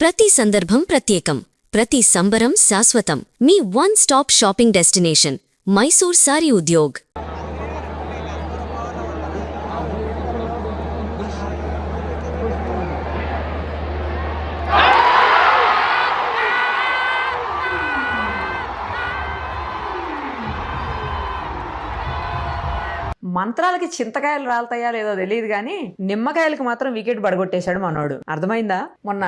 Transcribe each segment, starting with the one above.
ప్రతి సందర్భం ప్రత్యేకం, ప్రతి సంబరం శాశ్వతం. మీ one stop shopping destination Mysore sari Udyog. మంత్రాలకి చింతకాయలు రాలతాయా లేదో తెలియదు కానీ నిమ్మకాయలకి మాత్రం వికెట్ పడగొట్టేశాడు మనోడు. అర్థమైందా? మొన్న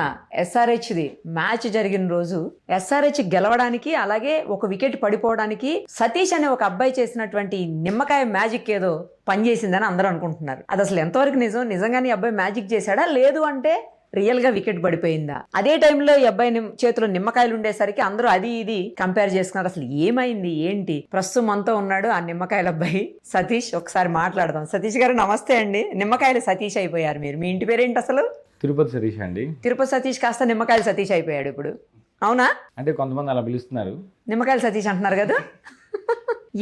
SRHది మ్యాచ్ జరిగిన రోజు SRH గెలవడానికి అలాగే ఒక వికెట్ పడిపోవడానికి సతీష్ అనే ఒక అబ్బాయి చేసినటువంటి నిమ్మకాయ మ్యాజిక్ ఏదో పనిచేసిందని అందరూ అనుకుంటున్నారు. అది అసలు ఎంతవరకు నిజం? నిజంగానే ఈ అబ్బాయి మ్యాజిక్ చేశాడా, లేదు అంటే రియల్ గా వికెట్ పడిపోయిందా? అదే టైంలో ఈ అబ్బాయి చేతిలో నిమ్మకాయలు ఉండేసరికి అందరూ అది ఇది కంపేర్ చేసుకున్నారు. అసలు ఏమైంది ఏంటి? ప్రస్తుతం మనతో ఉన్నాడు ఆ నిమ్మకాయల అబ్బాయి సతీష్. ఒకసారి మాట్లాడదాం. సతీష్ గారు నమస్తే అండి. నిమ్మకాయలు సతీష్ అయిపోయారు మీరు. మీ ఇంటి పేరేంటి అసలు? తిరుపతి సతీష్ అండి. తిరుపతి సతీష్ కాస్త నిమ్మకాయలు సతీష్ అయిపోయాడు ఇప్పుడు. అవునా? అంటే కొంతమంది అలా పిలుస్తున్నారు. నిమ్మకాయలు సతీష్ అంటున్నారు కదా.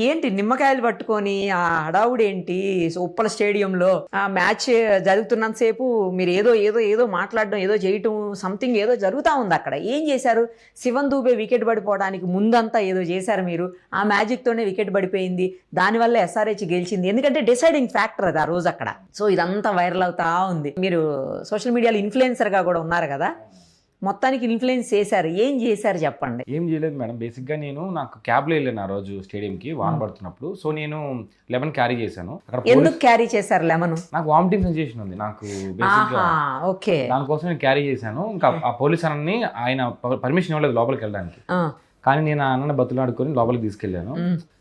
ఏంటి నిమ్మకాయలు పట్టుకొని ఆ హడావుడు ఏంటి? ఉప్పల స్టేడియంలో ఆ మ్యాచ్ జరుగుతున్నంతసేపు మీరు ఏదో ఏదో ఏదో మాట్లాడడం, ఏదో చేయటం, సంథింగ్ ఏదో జరుగుతూ ఉంది అక్కడ. ఏం చేశారు? శివన్ దూబే వికెట్ పడిపోవడానికి ముందంతా ఏదో చేశారు మీరు. ఆ మ్యాజిక్తోనే వికెట్ పడిపోయింది. దానివల్ల SRH గెలిచింది. ఎందుకంటే డిసైడింగ్ ఫ్యాక్టర్ అది ఆ రోజు అక్కడ. సో ఇదంతా వైరల్ అవుతా ఉంది. మీరు సోషల్ మీడియాలో ఇన్ఫ్లుయెన్సర్గా కూడా ఉన్నారు కదా, మొత్తానికి ఇన్ఫ్లుయెన్స్ చేశారు. ఏం చేశారు చెప్పండి. ఏం చేయలేదు మేడం. బేసిక్గా నాకు క్యాబ్లో వెళ్ళాను ఆ రోజు స్టేడియంకి వాన పడుతున్నప్పుడు. సో నేను లెమన్ క్యారీ చేశాను. ఎందుకు క్యారీ చేశారు లెమన్? నాకు వామిటింగ్ సెన్సేషన్ ఉంది. నాకు బేసిక్గా ఓకే, దానికోసం నేను క్యారీ చేశాను. ఇంకా ఆ పోలీస్ అన్నని ఆయన పర్మిషన్ ఇవ్వలేదు లోపలికి వెళ్ళడానికి. కానీ నేను ఆ అన్నని బతులాడుకొని లోపలికి తీసుకెళ్ళాను.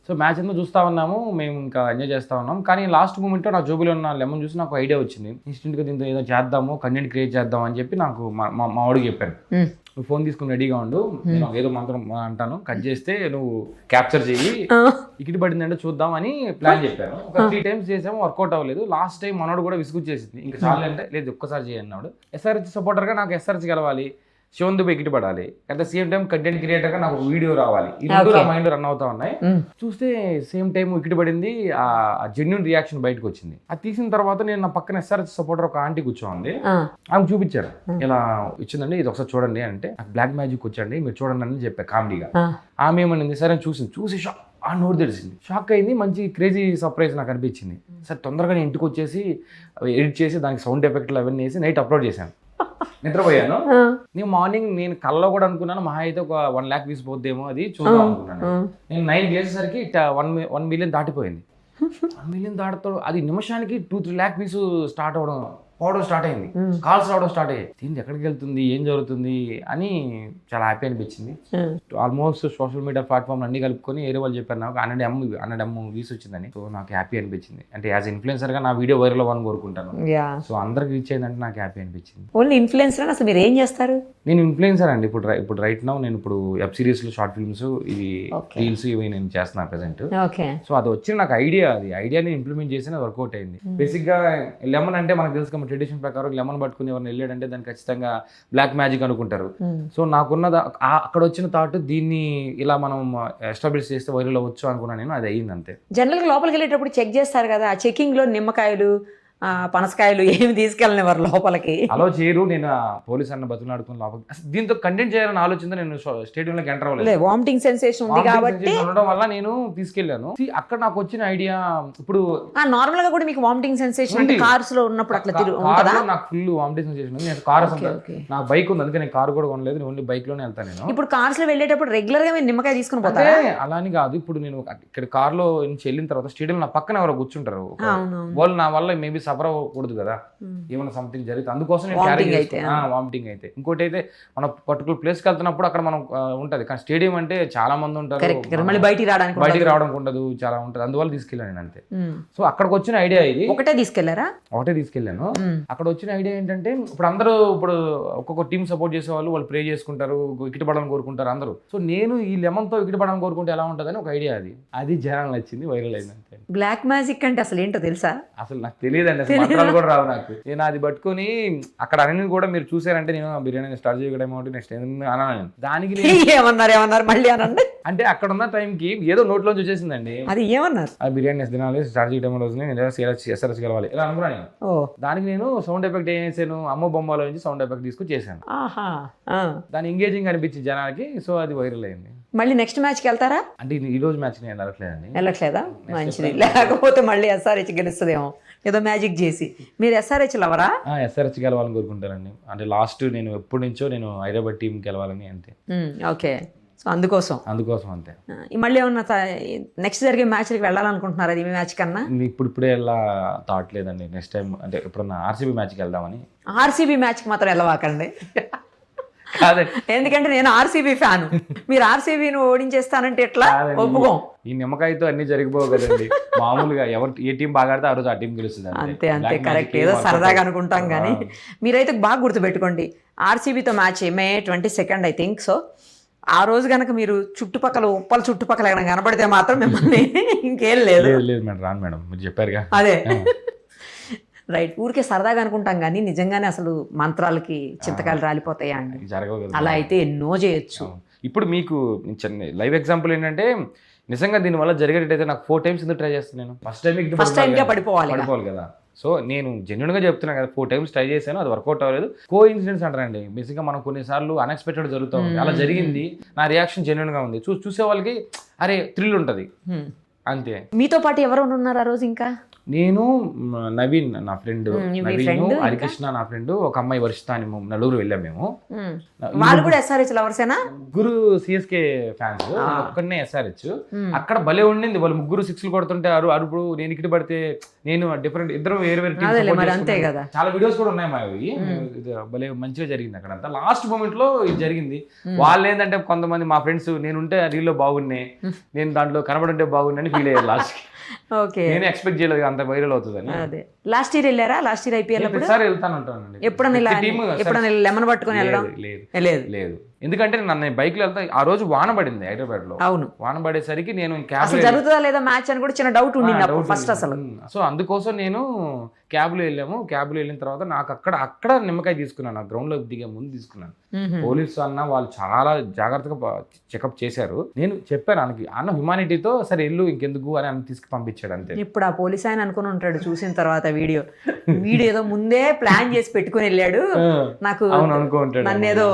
సో మ్యాచ్ అంతా చూస్తూ ఉన్నాము, మేము ఇంకా ఎంజాయ్ చేస్తూ ఉన్నాం. కానీ లాస్ట్ మూమెంట్లో నా జోబులో ఉన్న లెమన్ చూసి నాకు ఐడియా వచ్చింది. ఇన్స్టెంట్గా దీంతో ఏదో చేద్దాము, కంటెంట్ క్రియేట్ చేద్దాం అని చెప్పి నాకు మా వాడికి చెప్పాను. నువ్వు ఫోన్ తీసుకుని రెడీగా ఉండు, నేను ఏదో మంత్రం అంటాను, కట్ చేస్తే నువ్వు క్యాప్చర్ చెయ్యి, వికెట్ పడిందంటే చూద్దాం అని ప్లాన్ చెప్పాను. ఒక 3 times చేసాము, వర్కౌట్ అవ్వలేదు. లాస్ట్ టైం మనోడు కూడా విసుగుచ్చేసింది. ఇంకా చాలు అంటే లేదు ఒక్కసారి చేయన్నాడు. SRH సపోర్టర్గా నాకు SRH గెలవాలి, శివన్ దుబే వికెట్ పడాలి, at the same time content creator గా నాకు వీడియో రావాలి. ఈ రెండు నా మైండ్ రన్ అవుతా ఉన్నాయి. చూస్తే సేమ్ టైం వికెట్ పడింది. ఆ జెన్యున్ రియాక్షన్ బయటకు వచ్చింది. అది తీసిన తర్వాత నేను నా పక్కన SRH సపోర్టర్ ఒక ఆంటీ కూర్చోంది. ఆమె చూపించారు, ఇలా ఇచ్చిందండి, ఇది ఒకసారి చూడండి అంటే నాకు బ్లాక్ మ్యాజిక్ వచ్చండి మీరు చూడండి అని చెప్పా కామెడీగా. ఆమె ఏమనింది, సరే చూసి షాక్, ఆ నోరు తెలిసింది, షాక్ అయింది. మంచి క్రేజీ సర్ప్రైజ్ నాకు అనిపించింది. సరే తొందరగా నేను ఇంటికి వచ్చేసి ఎడిట్ చేసి దానికి సౌండ్ ఎఫెక్ట్లు అవన్నీ వేసి నైట్ అప్లోడ్ చేశాను. నిద్రపోయాను. నేను మార్నింగ్ నేను కల్లో కూడా అనుకున్నాను మహా అయితే ఒక 1 lakh వ్యూస్ పోద్దేమో, అది చూద్దాం అనుకున్నాను. నేను 9 లేచేసరికి 1 million దాటిపోయింది. 1 million దాటుతో అది నిమిషానికి 2-3 lakh వ్యూస్ పోవడం స్టార్ట్ అయింది. కాల్స్ రావడం స్టార్ట్ అయ్యాయి. ఏంటి ఎక్కడికి వెళ్తుంది, ఏం జరుగుతుంది అని చాలా హ్యాపీ అనిపించింది. ఆల్మోస్ట్ సోషల్ మీడియా ప్లాట్ఫామ్ అన్ని కలుపుకొని ఏరే వాళ్ళు చెప్పారు నాకు 100M వ్యూస్ వచ్చిందని. సో నాకు హ్యాపీ అనిపించింది. అంటే యాజ్ ఇన్ఫ్లుయెన్సర్ గా నా వీడియో వైరల్ అవ్వాలని కోరుకుంటాను. సో అందరికి రీచ్ అయిందంటే నాకు హ్యాపీ అనిపించింది. ఓన్లీ ఇన్ఫ్లుయెన్సర్ అసలు మీరు ఏం చేస్తారు? నేను ఇన్ఫ్లుయెన్సర్ అండి. ఇప్పుడు రైట్ నౌ నేను ఇప్పుడు వెబ్ సిరీస్ లో షార్ట్ ఫిల్మ్స్, ఇవి రీల్స్, ఇవి నేను చేస్తున్నాను ప్రెసెంట్. సో అది వచ్చిన నాకు ఐడియాని ఇంప్లిమెంట్ చేసి వర్కౌట్ అయింది. బేసిక్ గా లెమన్ అంటే మనకు తెలుసు, ట్రెడిషన్ ప్రకారం లెమన్ పట్టుకుని ఎవరిని వెళ్ళాడంటే దాన్ని ఖచ్చితంగా బ్లాక్ మ్యాజిక్ అనుకుంటారు. సో నాకున్నది అక్కడ వచ్చిన థాట్, దీన్ని ఇలా మనం ఎస్టాబ్లిష్ చేస్తే వైరల్ అవ్వచ్చు అనుకున్నాను నేను. అది అయ్యింది అంతే. జనరల్ గా లోపలికి వెళ్ళేటప్పుడు చెక్ చేస్తారు కదా, ఆ చెకింగ్ లో నిమ్మకాయలు, పనసకాయలు ఏమి తీసుకెళ్ళనివారు లోపలికి? అలా చేయరు. నేను పోలీస్ అన్న బతులాడుకుని లోపలికి, దీంతో కంటెంట్ చేయాలని ఆలోచన నేను స్టేడియంలోకి ఎంటర్ అవ్వలేదు. వామిటింగ్ సెన్సేషన్ ఉంది కాబట్టి ఉండడం వల్ల నేను తీసుకెళ్లాను. అక్కడ నాకు వచ్చిన ఐడియా, ఇప్పుడు నార్మల్ గా కూడా మీకు వామిటింగ్ సెన్సేషన్ అంటే కార్స్ లో ఉన్నప్పుడు అట్లా ఉంటుందా? నాకు ఫుల్ వామిటింగ్ సెన్సేషన్ ఉంది. నేను కార్ నాకు బైక్ ఉంది, అందుకే నేను కార్ కూడా కొనలేదు. ఓన్లీ బైక్ లోనే వెళ్తాను నేను. ఇప్పుడు కార్స్ లో వెళ్ళేటప్పుడు రెగ్యులర్ గా మీరు నిమ్మకాయ తీసుకుని పోతారా? అలా అని కాదు. ఇప్పుడు నేను ఇక్కడ కార్ లో నుంచి వెళ్ళిన తర్వాత స్టేడియం నా పక్కన ఎవరో కూర్చుంటారు, వాళ్ళు నా వల్ల మేబీ సఫర్ అవ్వకూడదు కదా, ఏమైనా సంథింగ్ జరిగితే. అందుకోసం నేను వామిటింగ్ అయితే. ఇంకోటి అయితే మనం పర్టికులర్ ప్లేస్కి వెళ్తున్నప్పుడు అక్కడ మనం ఉంటది, కానీ స్టేడియం అంటే చాలా మంది ఉంటారు, బయటికి రావడానికి ఉండదు, చాలా ఉంటది. అందువల్ల తీసుకెళ్ళాను నేను అంతే. సో అక్కడికి వచ్చిన ఐడియా ఇది. ఒకటే తీసుకెళ్లాను. అక్కడ వచ్చిన ఐడియా ఏంటంటే, ఇప్పుడు అందరూ ఒక్కొక్క టీం సపోర్ట్ చేసే వాళ్ళు ప్రే చేసుకుంటారు, వికెట్ పడాలని కోరుకుంటారు అందరూ. సో నేను ఈ లెమన్ తో వికెట్ పడాలని కోరుకుంటే ఎలా ఉంటదని ఒక ఐడియా, అది జనాలు నచ్చింది, వైరల్ అయింది అంతే. బ్లాక్ మ్యాజిక్ అంటే అసలు ఏంటో తెలుసా? అసలు నాకు తెలియదు. తెలియదండి అసలు, మంత్రాలు కూడా రావు నాకు. నేను అది పట్టుకొని అక్కడ అనేది కూడా మీరు చూసారంటే నేను బిర్యానీ స్టార్ట్ చేయడం నెక్స్ట్ అన్నాను. దానికి ఏమన్నారు మళ్ళీ అనండి. అంటే అక్కడ ఉన్న టైంకి ఏదో నోట్లోంచి వచ్చేసిందండి. అది ఏమన్నారు? ఆ బిర్యానీ తినాలి, స్టార్ట్ చేయడం రోజు నేను ఎస్ఆర్ఎస్ కలవాలి ఇలా అనుకున్నాను. దానికి నేను సౌండ్ ఎఫెక్ట్ ఏం చేశాను, అమ్మ బొమ్మలో నుంచి సౌండ్ ఎఫెక్ట్ తీసుకుని చేశాను. దాని ఎంగేజింగ్ అనిపించింది జనాలకి, సో అది వైరల్ అయింది. మళ్ళీ నెక్స్ట్ మ్యాచ్కి వెళ్తారా? అంటే ఈ రోజు మ్యాచ్ నేను వెళ్ళట్లేదండి. వెళ్ళట్లేదా? మంచిది, లేకపోతే మళ్ళీ ఎస్ఆర్హెచ్ గెలుస్తుందేమో ఏదో మ్యాజిక్ చేసి. మీరు ఎస్ఆర్హెచ్ లవరా? ఎస్ఆర్హెచ్ గెలవాలని కోరుకుంటానండి. అంటే లాస్ట్ నేను ఎప్పటి నుంచో నేను హైదరాబాద్ టీం గెలవాలని అంతే. ఓకే, సో అందుకోసం అంతే. మళ్ళీ ఏమన్నా నెక్స్ట్ జరిగే మ్యాచ్కి వెళ్ళాలనుకుంటున్నారా? అది మ్యాచ్ కన్నా ఇప్పుడే వెళ్ళా థాట్ లేదండి. నెక్స్ట్ టైం అంటే ఎప్పుడన్నా ఆర్సీబీ మ్యాచ్కి వెళ్దామని. ఆర్సీబీ మ్యాచ్కి మాత్రం వెళ్ళవాకండి. కాదండి, ఎందుకంటే నేను ఆర్సీబీ ఫ్యాన్. మీరు ఆర్సీబీని ఓడించేస్తానంటే ఎట్లా? ఒప్పుకోం. ఈ నిమ్మకాయతో అన్ని జరిగిపోవు కదండి. మామూలుగా ఎవరు ఏ టీం బాగా ఆడితే ఆ రోజు ఆ టీం గెలుస్తుంది. అంతే కరెక్ట్. ఏదో సరదాగా అనుకుంటాం కానీ మీరైతే బాగా గుర్తుపెట్టుకోండి, ఆర్సీబీతో match May 22 I think so. ఆ రోజు కనుక మీరు చుట్టుపక్కల ఉప్పల చుట్టుపక్కల ఏమైనా కనబడితే మాత్రం మిమ్మల్ని ఇంకేం లేదు మేడం, రాను మేడం, మీరు చెప్పారుగా. అదే రైట్. ఊరికే సరదాగా అనుకుంటాం కానీ నిజంగానే అసలు మంత్రాలకి చింతకాయలు రాలిపోతాయా అండి? జరగవు. అలా అయితే ఎన్నో చేయొచ్చు. ఇప్పుడు మీకు లైవ్ ఎగ్జాంపుల్ ఏంటంటే నిజంగా దీనివల్ల జరిగేటైతే నాకు 4 times ఎందుకు ట్రై చేస్తాను నేను? ఫస్ట్ టైం పడిపోవాలి కదా. సో నేను జెన్యున్గా చెప్తున్నాను కదా, 4 times ట్రై చేశాను, అది వర్కౌట్ అవ్వలేదు. కో ఇన్సిడెంట్స్ అంటారండి. బేసిక్గా మనం కొన్నిసార్లు అన్ఎక్స్పెక్టెడ్ జరుగుతూ ఉంది. అలా జరిగింది. నా రియాక్షన్ జెన్యున్గా ఉంది. చూసే వాళ్ళకి అరే థ్రిల్ ఉంటుంది అంతే. మీతో పాటు ఎవరు ఉన్నారు ఆ రోజు? ఇంకా నేను, నవీన్ నా ఫ్రెండ్, నవీన్, హరికృష్ణ నా ఫ్రెండ్, ఒక అమ్మాయి వర్షిత అని నలుగురు వెళ్ళాం మేము. వాళ్ళు కూడా ఎస్ఆర్హెచ్ లవర్సేనా? ముగ్గురు సిఎస్కే ఫ్యాన్స్, ఒక్కనే ఎస్ఆర్హెచ్. అక్కడ భలే ఉండింది. వాళ్ళు ముగ్గురు 6లు కొడుతుంటే అరుపుడు, నేను ఇక్కడ పడితే నేను డిఫరెంట్, ఇద్దరు వేరు వేరు చాలా వీడియోస్ కూడా ఉన్నాయి మావి. భలే మంచిగా జరిగింది అక్కడ అంతా. లాస్ట్ మూమెంట్ లో ఇది జరిగింది. వాళ్ళు ఏంటంటే కొంతమంది మా ఫ్రెండ్స్ నేనుంటే రీల్లో బాగున్నాయి, నేను దాంట్లో కనబడుంటే బాగున్నాయని ఫీల్ అయ్యారు లాస్ట్. ఓకే, నేను ఎక్స్పెక్ట్ చేయలేదు అంత వైరల్ అవుతుందని. అదే లాస్ట్ ఇయర్ వెళ్ళారా? లాస్ట్ ఇయర్ ఐపీఎల్ వెళ్తానంటానండి. ఎప్పుడన్నా లెమన్ పట్టుకొని వెళ్ళడం? లేదు, ఎందుకంటే నన్ను బైక్ లో వెళ్తా. ఆ రోజు వాన పడింది హైదరాబాద్ లో. అవును, వాన పడేసరికి నేను జరుగుతుందా లేదా మ్యాచ్ అని కూడా చిన్న డౌట్ ఉండింది ఫస్ట్ అసలు. సో అందుకోసం నేను క్యాబ్ లో వెళ్ళాము. క్యాబ్ లో వెళ్ళిన తర్వాత నాకు అక్కడ నిమ్మకాయ తీసుకున్నాను. గ్రౌండ్ లో దిగే ముందు తీసుకున్నాను. పోలీసు అన్న వాళ్ళు చాలా జాగ్రత్తగా చెకప్ చేశారు. నేను చెప్పాను అన్న హ్యుమానిటీతో సరే వెళ్ళు ఇంకెందుకు అని అన్న తీసుకు పంపించాడు అంతే. ఇప్పుడు ఆ పోలీస్ ఆయన అనుకుని ఉంటాడు చూసిన తర్వాత వీడియో ఏదో ముందే ప్లాన్ చేసి పెట్టుకుని వెళ్ళాడు, నాకు నన్ను ఏదో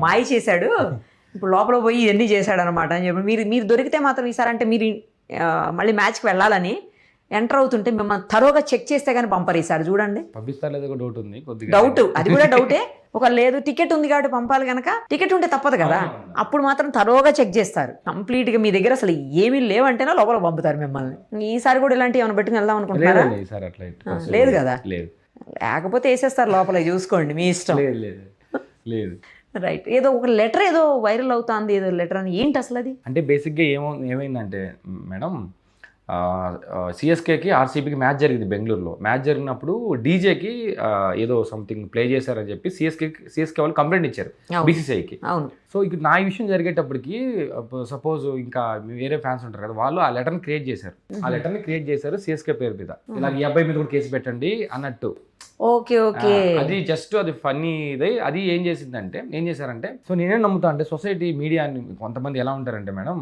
మాయ చేశాడు, ఇప్పుడు లోపల పోయి ఇవన్నీ చేశాడు అనమాట అని చెప్పి. మీరు దొరికితే మాత్రం ఈసారి అంటే మీరు మళ్ళీ మ్యాచ్కి వెళ్ళాలని ఎంటర్ అవుతుంటే మిమ్మల్ని తరోగా చెక్ చేస్తే కానీ పంపరు ఈసారి. చూడండి, డౌట్ అది కూడా డౌటే. ఒక లేదు టికెట్ ఉంది కాబట్టి పంపాలి కనుక, టికెట్ ఉంటే తప్పదు కదా, అప్పుడు మాత్రం తరోగా చెక్ చేస్తారు కంప్లీట్ గా. మీ దగ్గర అసలు ఏమీ లేవంటేనే లోపల పంపుతారు మిమ్మల్ని. ఈసారి కూడా ఇలాంటివి ఏమైనా పెట్టుకుని వెళ్దాం అనుకుంటున్నారా? లేదు కదా, లేకపోతే వేసేస్తారు లోపల, చూసుకోండి మీ ఇష్టం. లేదు రైట్. ఏదో ఒక లెటర్ ఏదో వైరల్ అవుతుంది, ఏదో లెటర్ అని ఏంటి అసలు అది? అంటే బేసిక్గా ఏమైందంటే మేడం, సిఎస్కేకి ఆర్సీబీకి మ్యాచ్ జరిగింది బెంగళూరులో. మ్యాచ్ జరిగినప్పుడు డీజేకి ఏదో సంథింగ్ ప్లే చేశారని చెప్పి సిఎస్కే వాళ్ళు కంప్లైంట్ ఇచ్చారు బీసీసీఐకి. సో ఇక నా విషయం జరిగేటప్పటికి సపోజ్ ఇంకా వేరే ఫ్యాన్స్ ఉంటారు కదా, వాళ్ళు ఆ లెటర్ని క్రియేట్ చేశారు సిఎస్కే పేరు మీద. ఇలా ఈ అబ్బాయి మీద కూడా కేసు పెట్టండి అన్నట్టు. ఓకే ఓకే, అది జస్ట్ అది ఫన్నీ ఇది. అది ఏం చేశారంటే సో నేనేం నమ్ముతా అంటే సొసైటీ మీడియా కొంతమంది ఎలా ఉంటారంటే మేడం,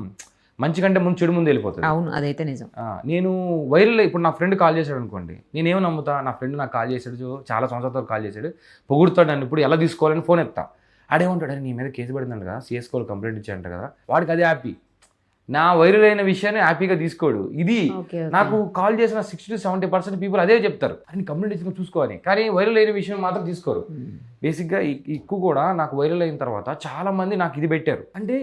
మంచి కంటే ముందు చెడు ముందు వెళ్ళిపోతుంది. అవును, అదైతే నిజం. నేను వైరల్ ఇప్పుడు నా ఫ్రెండ్ కాల్ చేశాడు అనుకోండి, నేనేమో నమ్ముతా, నా ఫ్రెండ్ నాకు కాల్ చేశాడు, చాలా సంవత్సరాలతో కాల్ చేశాడు, పొగుడుతాడు నన్ను, ఇప్పుడు ఎలా తీసుకోవాలని ఫోన్ ఎత్తా. ఆడేమంటాడు, నీ మీద కేసు పడిందంట కదా, సిఎస్కోలు కంప్లైంట్ ఇచ్చారంట కదా, వాడికి అది హ్యాపీ. నా వైరల్ అయిన విషయాన్ని హ్యాపీగా తీసుకోడు. ఇది నాకు కాల్ చేసిన 60-70% పీపుల్ అదే చెప్తారు, అని కంప్లైంట్ ఇచ్చిన చూసుకోవాలి, కానీ వైరల్ అయిన విషయం మాత్రం తీసుకోరు. బేసిక్గా ఎక్కువ కూడా నాకు వైరల్ అయిన తర్వాత చాలా మంది నాకు ఇది పెట్టారు, అంటే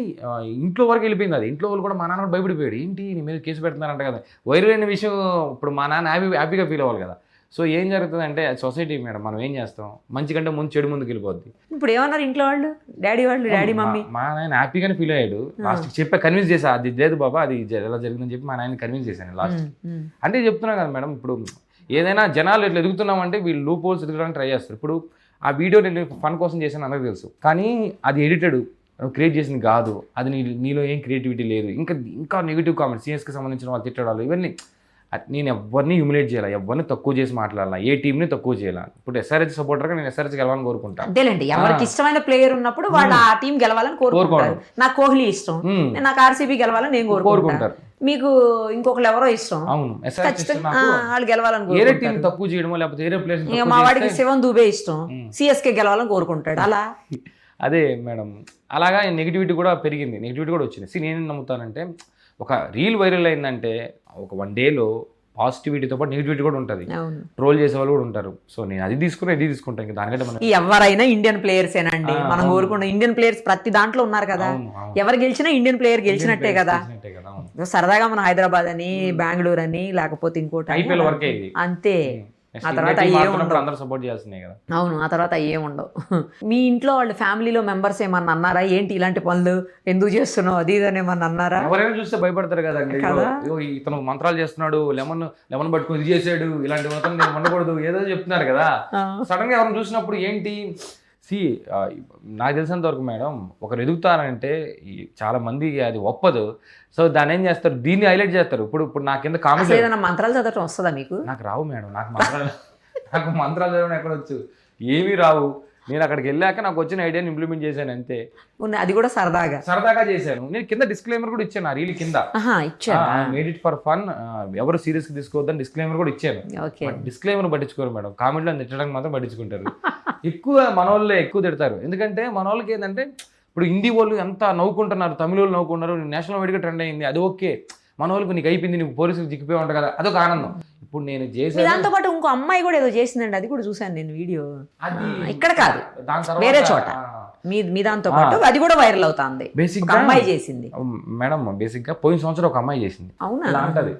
ఇంట్లో వరకు వెళ్ళిపోయింది అది. ఇంట్లో వాళ్ళు కూడా మా నాన్న భయపడిపోయాడు, ఏంటి నీ మీద కేసు పెడుతున్నారంట కదా. వైరల్ అయిన విషయం ఇప్పుడు మా నాన్న హ్యాపీగా ఫీల్ అవ్వాలి కదా. సో ఏం జరుగుతుంది అంటే సొసైటీ మేడం, మనం ఏం చేస్తాం, మంచి కంటే ముందు చెడు ముందుకు వెళ్ళిపోద్ది. ఇప్పుడు ఏమన్నారు ఇంట్లో వాళ్ళు, డాడీ మమ్మీ? మా నాయన హ్యాపీగానే ఫీల్ అయ్యాడు. లాస్ట్కి చెప్పా, కన్విన్స్ చేశా, అది లేదు బాబా అది ఎలా జరిగిందని చెప్పి మా నాయన కన్విన్స్ చేశాను లాస్ట్. అంటే చెప్తున్నా కదా మేడం, ఇప్పుడు ఏదైనా జనాలు ఇట్లా ఎదుగుతున్నామంటే వీళ్ళు లూప్ హోల్స్ ఎదుగడానికి ట్రై చేస్తారు. ఇప్పుడు ఆ వీడియో నేను ఫన్ కోసం చేశాను అందరికి తెలుసు, కానీ అది ఎడిటెడ్, క్రియేట్ చేసింది కాదు, అది నీలో ఏం క్రియేటివిటీ లేదు, ఇంకా నెగిటివ్ కామెంట్స్, సిఎస్కి సంబంధించిన వాళ్ళు తిట్టడాలు, ఇవన్నీ నేను ఎవరిని హ్యూమిలేట్ చేయాలి, ఎవరిని తక్కువ చేసి మాట్లాడాలి, ఏ టీంని తక్కువ చేయాలి. ఇప్పుడు SRH సపోర్టర్గా నేను SRH గెలవాలని కోరుకుంటాను. అంతేలేండి, ఎవరికి ఇష్టమైన ప్లేయర్ ఉన్నప్పుడు వాళ్ళు ఆ టీం గెలవాలని కోరుకుంటారు. నాకు కోహ్లీ ఇష్టం, నాకు RCB గెలవాలని నేను కోరుకుంటారు. మీకు ఇంకొకరు ఎవరో ఇష్టం, అవును, వాళ్ళు గెలవాలని వేరే టీం తక్కువ చేయడమో లేకపోతే వేరే ప్లేయర్స్. మా వాడికి శివన్ దుబే ఇష్టం, CSK గెలవాలని కోరుకుంటాడు. అలా అదే మేడం, అలాగా నెగిటివిటీ కూడా పెరిగింది, నెగిటివిటీ కూడా వచ్చింది. నేనేం నమ్ముతానంటే ఒక రీల్ వైరల్ అయిందంటే ఒక 1 డేలో పాజిటివిటీతో పాటు నెగిటివిటీ కూడా ఉంటుంది, ట్రోల్ చేసే వాళ్ళు కూడా ఉంటారు. సో నేను అది తీసుకుని ఇది తీసుకుంటాను. ఇంకా దానికంటే మనం ఎవరైనా ఇండియన్ ప్లేయర్స్ ఏనండి, మనం కోరుకున్న ఇండియన్ ప్లేయర్స్ ప్రతి దాంట్లో ఉన్నారు కదా. ఎవరు గెలిచినా ఇండియన్ ప్లేయర్ గెలిచినట్టే కదా. సరదాగా మన హైదరాబాద్ అని, బెంగళూరు అని, లేకపోతే ఇంకోటి IPL వరకే అంతే. ఆ తర్వాత అందరూ సపోర్ట్ చేస్తున్నాయి కదా. అవును, ఆ తర్వాత ఏముండవు. మీ ఇంట్లో వాళ్ళు ఫ్యామిలీలో మెంబర్స్ ఏమన్నా అన్నారా, ఏంటి ఇలాంటి పనులు ఎందుకు చేస్తున్నావు అది ఇదని ఏమన్నా అన్నారా? ఎవరైనా చూస్తే భయపడతారు కదండి, ఇతను మంత్రాలు చేస్తున్నాడు, లెమన్ పట్టుకుని ఇది చేసాడు, ఇలాంటి మాత్రం నేను ఉండకూడదు ఏదో చెప్తున్నారు కదా. సడన్ గా ఎవరైనా చూసినప్పుడు ఏంటి నాకు తెలిసినంత వరకు మేడం, ఒకరు ఎదుగుతారంటే చాలా మంది అది ఒప్పదు. సో దాన్ని ఏం చేస్తారు, దీన్ని హైలైట్ చేస్తారు. ఇప్పుడు నా కింద కామెంట్ ఏదైనా మంత్రాలు చదవటం వస్తుందా మీకు? నాకు రావు మేడం, నాకు మంత్రాలు చదవడం ఎక్కడొచ్చు, ఏమీ రావు. నేను అక్కడికి వెళ్ళాక నాకు వచ్చిన ఐడియాని ఇంప్లిమెంట్ చేశాను అంతే. అది కూడా సరదాగా చేశాను. నేను కింద డిస్క్లైమర్ కూడా ఇచ్చాను, ఆ రీల్ కింద మేడ్ ఇట్ ఫర్ ఫన్, ఎవరు సీరియస్ గా తీసుకోవద్దని డిస్క్లైమర్ కూడా ఇచ్చాను. డిస్క్లైమర్ పట్టించుకోరు మేడం, కామెంట్లో తిట్టడానికి మాత్రం పట్టించుకుంటారు. ఎక్కువ మన వాళ్ళే ఎక్కువ తిడతారు. ఎందుకంటే మన వాళ్ళకి ఏంటంటే ఇప్పుడు హిందీ వాళ్ళు ఎంత నవ్వుకుంటున్నారు, తమిళ వాళ్ళు నవ్వుకుంటున్నారు, నేషనల్ వైడ్గా ట్రెండ్ అయింది, అది ఓకే. మన వాళ్ళకి నీకు అయిపోయింది, నీకు పోలీసులు చిక్కిపోయి ఉంటారు కదా, అదొక ఆనందం. ఇప్పుడు నేను చేసి దాంతో పాటు ఇంకో అమ్మాయి కూడా ఏదో చేసిందండి, అది కూడా చూసాను నేను వీడియో. అది ఇక్కడ కాదు, వేరే చోట. మీ దాంతో పాటు అది కూడా వైరల్ అవుతుంది. బేసిక్ అమ్మాయి చేసింది మేడం, బేసిక్ గా పోయిన సంవత్సరం ఒక అమ్మాయి చేసింది. అవునా? ఇలా అంటది,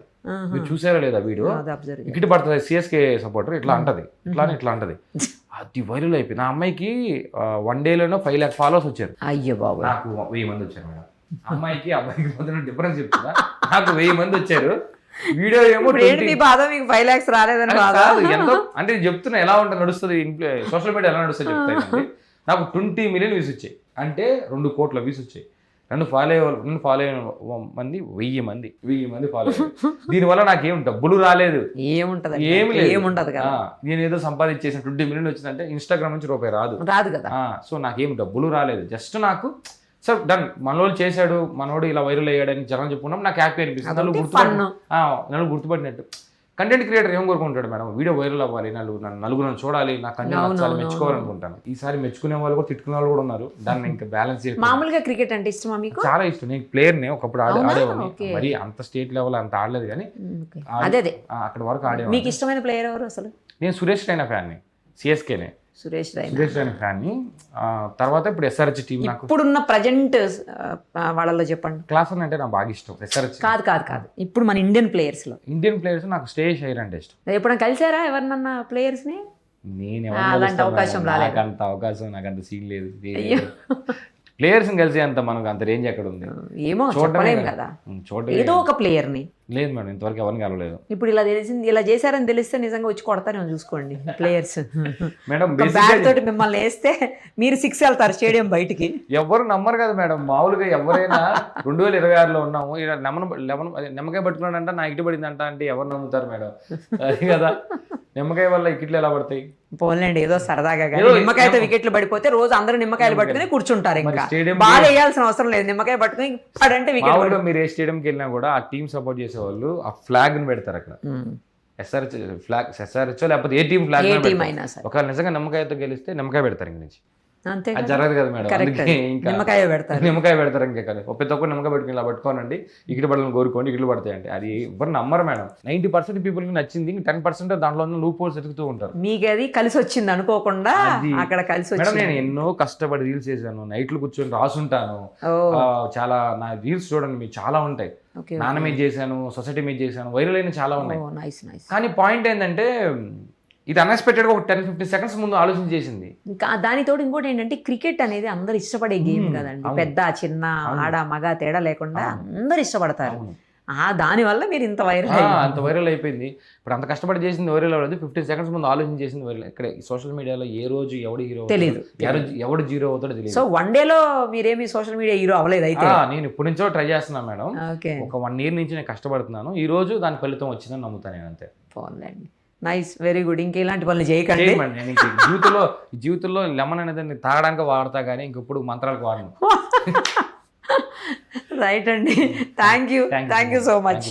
మీరు చూసారా లేదా వీడియో? ఇక్కడ పడుతుంది CSK సపోర్టర్, ఇట్లా అంటది, ఇట్లా అంటది. అది వైరల్ అయిపోయింది. ఆ అమ్మాయికి 1 డేలోనే 5 lakh ఫాలోవర్స్ వచ్చారు. అయ్యో బాబు, నాకు 1000 మంది వచ్చారు మేడం. అమ్మాయికి అబ్బాయికి మధ్యన డిఫరెన్స్ చెప్తున్నా, నాకు 1000 మంది వచ్చారు. వీడియో ఏమో బాధ, మీకు 5 lakhs రాలేదని బాధ. ఎంతో అంటే చెప్తున్నా ఎలా ఉంటుంది, నడుస్తుంది సోషల్ మీడియా ఎలా నడుస్తుంది చెప్తాయి. నాకు 20 million వ్యూస్ వచ్చాయి, అంటే 2 కోట్ల వ్యూస్ వచ్చాయి. నన్ను ఫాలో అయిన మంది 1000 మంది ఫాలో అయ్యారు. దీనివల్ల నాకేం డబ్బులు రాలేదు, ఏముంటది కదా. నేను ఏదో సంపాదించేసిన 20 million వచ్చిందంటే ఇన్స్టాగ్రామ్ నుంచి రూపాయి రాదు కదా. సో నాకేం డబ్బులు రాలేదు, జస్ట్ నాకు సార్ డన్, మనోడు చేశాడు, మనోడు ఇలా వైరల్ అయ్యాడని జనం చెప్పుకున్నాం, నాకు హ్యాపీ అనిపిస్తుంది. నన్ను గుర్తుపట్టినట్టు. కంటెంట్ క్రియేటర్ ఏం కోరుకుంటాడు మేడం, వీడియో వైరల్ అవ్వాలి, నలుగురు చూడాలి, నా కంటెంట్ చాలా మెచ్చుకోవాలనుకుంటాను. ఈసారి మెచ్చుకునే వాళ్ళు కూడా తిట్టుకునే వాళ్ళు కూడా ఉన్నారు. దాన్ని ఇంకా బ్యాలెన్స్ చేయాలి. మామూలుగా క్రికెట్ అంటే ఇష్టమా మీకు? చాలా ఇష్టం. నేను ప్లేయర్ని ఒకప్పుడు ఆడేవాడిని, మరి అంత స్టేట్ లెవెల్ అంత ఆడలేదు కానీ అదే అక్కడ వరకు ఆడేవాడిని. మీకు ఇష్టమైన ప్లేయర్ ఎవరు అసలు? నేను సురేష్ రైనా ఫ్యాన్ని, CSKనే సురేష్ రైనా ఫ్యాన్ని. తర్వాత ఇప్పుడు SRH టీం, నాకు ఇప్పుడున్న ప్రజెంట్ వాళ్ళలో చెప్పండి. క్లాసన్ అంటే నాకు బాగా ఇష్టం. SRH కాదు, ఇప్పుడు మన ఇండియన్ ప్లేయర్స్ నాకు శ్రేయస్ అయ్యర్ అంటే ఇష్టం. ఎప్పుడైనా కలిసారా ఎవరినన్నా ప్లేయర్స్ ని? నేను అవకాశం నాకంత సీన్ లేదు. ప్లేయర్స్ కలిసి అంత మనకు అంత రేంజ్ ఎక్కడ ఉంది? ఏమో చెప్పలేం కదా, ఏదో ఒక ప్లేయర్ ని. లేదు మేడం, ఇంతవరకు ఎవరిని కలవలేదు. ఇప్పుడు ఇలా చేశారని తెలిస్తే నిజంగా వచ్చి కొడతారేమో చూసుకోండి ప్లేయర్స్. మేడం బ్యాట్ తోటి మిమ్మల్ని వేస్తే మీరు 6 వెళ్తారు స్టేడియం బయటికి. ఎవరు నమ్మరు కదా మేడం. మామూలుగా ఎవరైనా 2026లో ఉన్నాము, నిమ్మకాయ పట్టుకున్నాడంట నా ఇటు పడిందంట అంటే ఎవరు నమ్ముతారు మేడం? అది కదా, నిమ్మకాయ వల్ల వికెట్లు ఎలా పడతాయి? పోలేండి, ఏదో సరదాగా. నిమ్మకాయతో వికెట్లు పడిపోతే రోజు అందరూ నిమ్మకాయలు పట్టుకుని కూర్చుంటారు. ఇంకా బాగా వేయాల్సిన అవసరం లేదు, నిమ్మకాయ పట్టుకుని పడంటే వికెట్. మీరు ఏ స్టేడియంకి వెళ్ళినా కూడా ఆ టీం సపోర్ట్ చేసే వాళ్ళు ఆ ఫ్లాగ్ ని పెడతారు అక్కడ. SRH ఫ్లాగ్, SRH లేకపోతే ఏ టీం ఫ్లాగ్ ఒకవేళ నిజంగా నిమ్మకాయతో గెలిస్తే నిమ్మకాయ పెడతారు ఇంక నుంచి. అది జరగదు కదా మేడం, అందుకే ఇంకా నిమ్మకాయ పెడతారు. ఇంకా కానీ ప్రతి ఒక్కరు నిమ్మకాయ పెట్టుకుని ఇలా పట్టుకోనండి, ఇక్కడ పడాలని కోరుకోండి, ఇట్లు పడతాయండి. అది ఎవరు నమ్మరు మేడం. 90% పీపుల్కి నచ్చింది, 10% దాంట్లో లూప్ హోల్స్ ఎదుగుతూ ఉంటారు. మీకు అది కలిసి వచ్చింది అనుకోకుండా అక్కడ కలిసి వచ్చి. మేడం నేను ఎన్నో కష్టపడి రీల్స్ చేశాను, నైట్లు కూర్చొని రాసుంటాను చాలా. నా రీల్స్ చూడండి మీకు చాలా ఉంటాయి. నాన్న మీద చేశాను, సొసైటీ మీద చేశాను, వైరల్ అయిన చాలా ఉన్నాయి. కానీ పాయింట్ ఏంటంటే ఇది అన్ఎక్స్పెక్టెడ్గా ఒక 10-15 seconds ముందు ఆలోచన చేసింది. ఇంకా దానితో ఇంకోటి ఏంటంటే క్రికెట్ అనేది అందరు ఇష్టపడే గేమ్ కదండి. పెద్ద చిన్న ఆడ మగ తేడా లేకుండా అందరు ఇష్టపడతారు. దానివల్ల మీరు ఇంత వైరల్ అంత వైరల్ అయిపోయింది. ఇప్పుడు అంత కష్టపడి చేసింది వైరల్ అవ్వలేదు, 15 seconds ముందు ఆలోచన చేసింది వైరల్. ఇక్కడ సోషల్ మీడియాలో ఏ రోజు ఎవడు హీరో తెలీదు, ఎవడు జీరో అవుతాడో తెలియదు. సో 1 డేలో మీరేమి సోషల్ మీడియా హీరో అవ్వలేదు అయితే? నేను ఇప్పటి నుంచో ట్రై చేస్తున్నాను మేడం. ఓకే, ఒక 1 year నుంచి నేను కష్టపడుతున్నాను. ఈ రోజు దాని ఫలితం వచ్చిందని నమ్ముతాను నేను అంతే. బాగుందండి, నైస్, వెరీ గుడ్. ఇంకా ఇలాంటి పనులు చేయకండి. నేను జీవితంలో లెమన్ అనేది తాగడానికి వాడతా కానీ ఇంకప్పుడు మంత్రాలకు వాడను. రైట్ అండి, థ్యాంక్ యూ సో మచ్.